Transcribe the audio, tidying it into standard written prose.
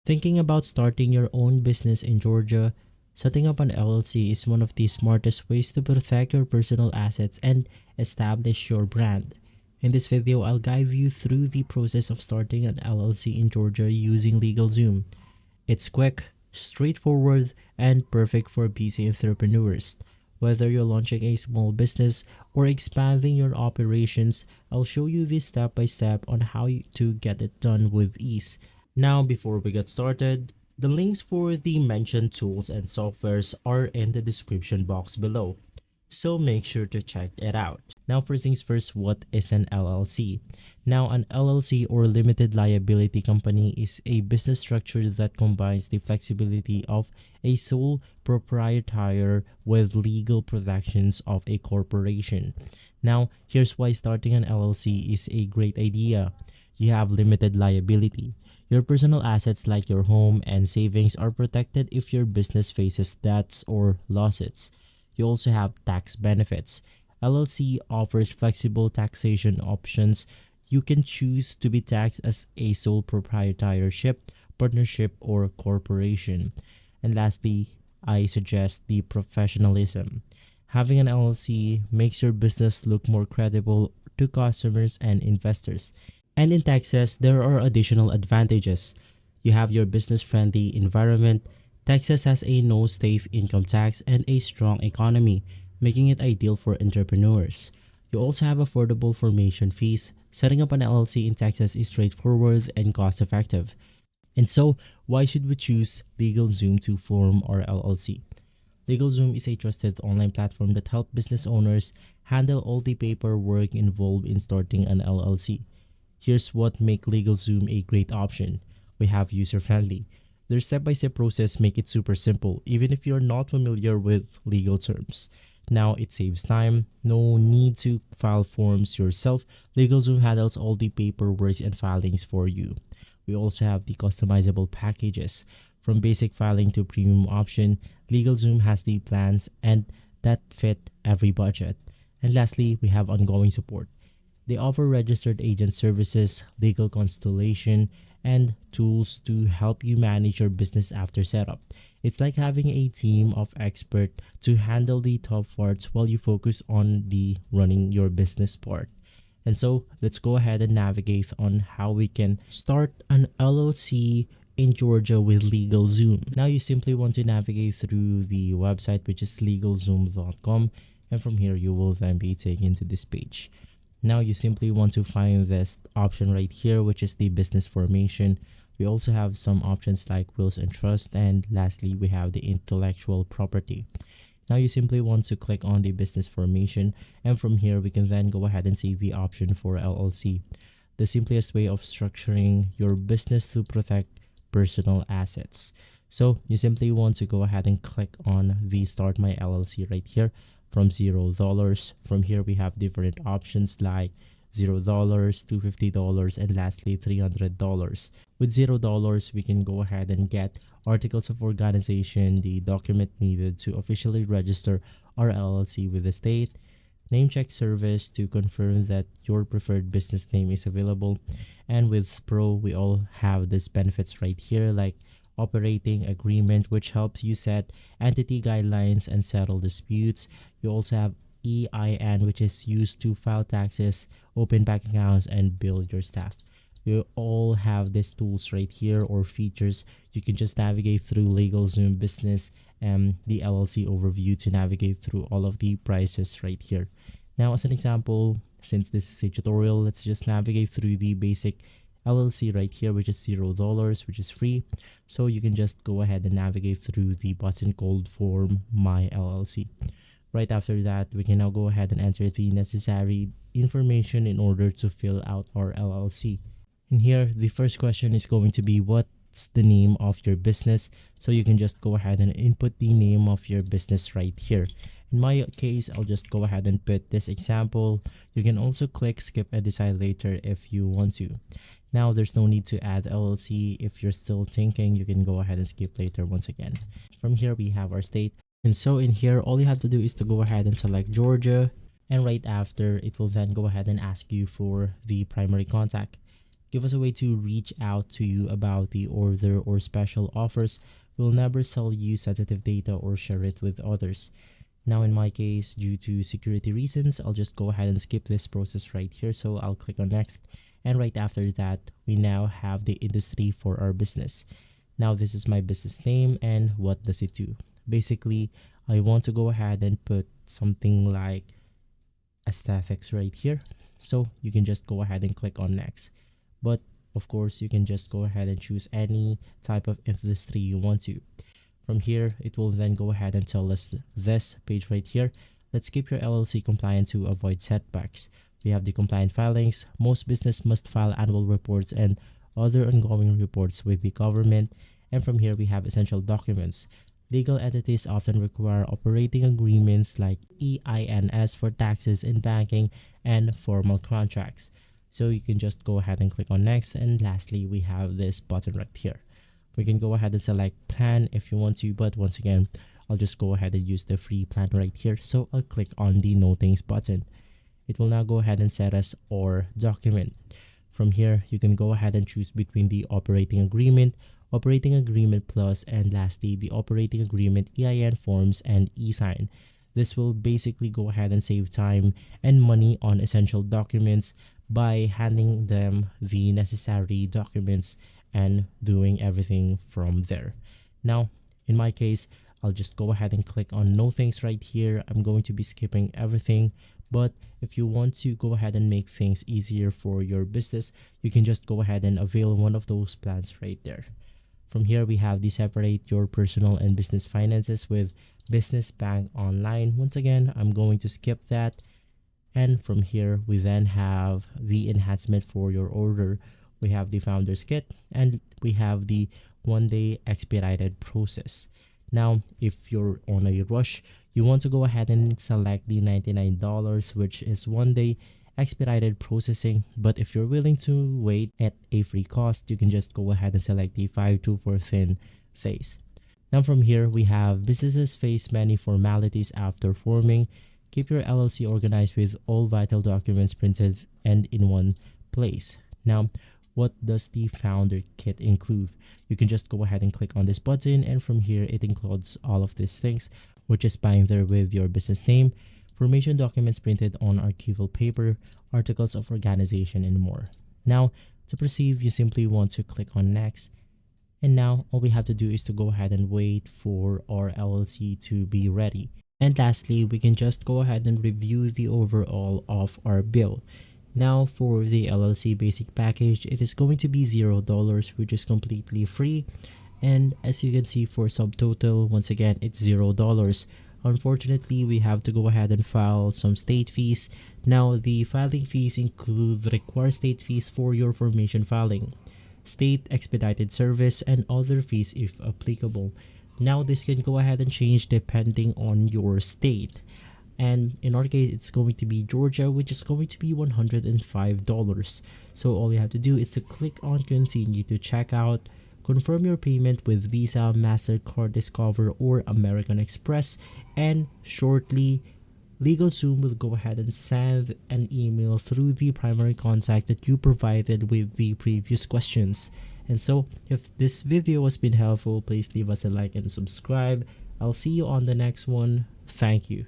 Thinking about starting your own business in Georgia, setting up an LLC is one of the smartest ways to protect your personal assets and establish your brand. In this video, I'll guide you through the process of starting an LLC in Georgia using LegalZoom. It's quick, straightforward, and perfect for busy entrepreneurs. Whether you're launching a small business or expanding your operations, I'll show you this step by step on how to get it done with ease. Now, before we get started, the links for the mentioned tools and softwares are in the description box below, so make sure to check it out. Now, first things first, what is an LLC? Now, an LLC or limited liability company is a business structure that combines the flexibility of a sole proprietor with legal protections of a corporation. Now, here's why starting an LLC is a great idea. You have limited liability. Your personal assets like your home and savings are protected if your business faces debts or losses. You also have tax benefits. LLC offers flexible taxation options. You can choose to be taxed as a sole proprietorship, partnership, or corporation. And lastly, I suggest the professionalism. Having an LLC makes your business look more credible to customers and investors. And in Texas, there are additional advantages. You have your business-friendly environment. Texas has a no state income tax and a strong economy, making it ideal for entrepreneurs. You also have affordable formation fees. Setting up an LLC in Texas is straightforward and cost-effective. And so, why should we choose LegalZoom to form our LLC? LegalZoom is a trusted online platform that helps business owners handle all the paperwork involved in starting an LLC. Here's what makes LegalZoom a great option. We have user-friendly. Their step-by-step process make it super simple, even if you're not familiar with legal terms. Now, it saves time. No need to file forms yourself. LegalZoom handles all the paperwork and filings for you. We also have the customizable packages. From basic filing to premium option, LegalZoom has the plans and that fit every budget. And lastly, we have ongoing support. They offer registered agent services, legal consultation, and tools to help you manage your business after setup. It's like having a team of experts to handle the tough parts while you focus on the running your business part. And so let's go ahead and navigate on how we can start an LLC in Georgia with LegalZoom. Now you simply want to navigate through the website, which is legalzoom.com, and from here you will then be taken to this page. Now you simply want to find this option right here, which is the business formation. We also have some options like wills and trust, and lastly we have the intellectual property. Now you simply want to click on the business formation, and from here we can then go ahead and see the option for LLC, the simplest way of structuring your business to protect personal assets. So you simply want to go ahead and click on the start my LLC right here from $0. From here we have different options like $0, $250, and lastly $300. With $0, we can go ahead and get articles of organization, the document needed to officially register our LLC with the state, name check service to confirm that your preferred business name is available, and with Pro we all have these benefits right here like operating agreement, which helps you set entity guidelines and settle disputes. You also have EIN, which is used to file taxes, open bank accounts, and bill your staff. You all have these tools right here or features. You can just navigate through LegalZoom business and the LLC overview to navigate through all of the prices right here. Now, as an example, since this is a tutorial, let's just navigate through the basic LLC right here, which is $0, which is free. So you can just go ahead and navigate through the button called Form My LLC. Right after that, we can now go ahead and enter the necessary information in order to fill out our LLC. And here, the first question is going to be what's the name of your business. So you can just go ahead and input the name of your business right here. In my case, I'll just go ahead and put this example. You can also click skip and decide later if you want to. Now, there's no need to add LLC. If you're still thinking, you can go ahead and skip later once again. From here, we have our state. And so in here, all you have to do is to go ahead and select Georgia. And right after, it will then go ahead and ask you for the primary contact. give us a way to reach out to you about the order or special offers. We'll never sell you sensitive data or share it with others. Now in my case, due to security reasons, I'll just go ahead and skip this process right here. So I'll click on next. And right after that, we now have the industry for our business. Now this is my business name, and what does it do? Basically, I want to go ahead and put something like aesthetics right here. So you can just go ahead and click on next. But of course, you can just go ahead and choose any type of industry you want to. From here, it will then go ahead and tell us this page right here. Let's keep your LLC compliant to avoid setbacks. We have the compliant filings. Most business must file annual reports and other ongoing reports with the government. And from here, we have essential documents. Legal entities often require operating agreements like EINs for taxes in banking and formal contracts. So you can just go ahead and click on next. And lastly, we have this button right here. We can go ahead and select plan if you want to, but once again, I'll just go ahead and use the free plan right here. So I'll click on the no thanks button. It will now go ahead and set us our document. From here, you can go ahead and choose between the operating agreement plus, and lastly, the operating agreement EIN forms and e-sign. This will basically go ahead and save time and money on essential documents by handing them the necessary documents and doing everything from there. Now, in my case, I'll just go ahead and click on no thanks right here. I'm going to be skipping everything, but if you want to go ahead and make things easier for your business, you can just go ahead and avail one of those plans right there. From here, we have the separate your personal and business finances with Business Bank Online. Once again, I'm going to skip that. And from here, we then have the enhancement for your order. We have the founder's kit, and we have the 1-day expedited process. Now, if you're on a rush, you want to go ahead and select the $99, which is 1-day expedited processing. But if you're willing to wait at a free cost, you can just go ahead and select the 524 thin phase. Now from here, we have businesses face many formalities after forming. Keep your LLC organized with all vital documents printed and in one place. Now, what does the founder kit include? You can just go ahead and click on this button, and from here it includes all of these things, which is binder with your business name, formation documents printed on archival paper, articles of organization, and more. Now, to proceed, you simply want to click on next. And now all we have to do is to go ahead and wait for our LLC to be ready. And lastly, we can just go ahead and review the overall of our bill. Now for the LLC basic package, it is going to be $0, which is completely free. And as you can see, for subtotal, once again, it's $0. Unfortunately, we have to go ahead and file some state fees. Now, the filing fees include the required state fees for your formation filing, state expedited service, and other fees if applicable. Now, this can go ahead and change depending on your state. And in our case, it's going to be Georgia, which is going to be $105. So all you have to do is to click on continue to check out, confirm your payment with Visa, MasterCard, Discover, or American Express, and shortly, LegalZoom will go ahead and send an email through the primary contact that you provided with the previous questions. And so, if this video has been helpful, please leave us a like and subscribe. I'll see you on the next one. Thank you.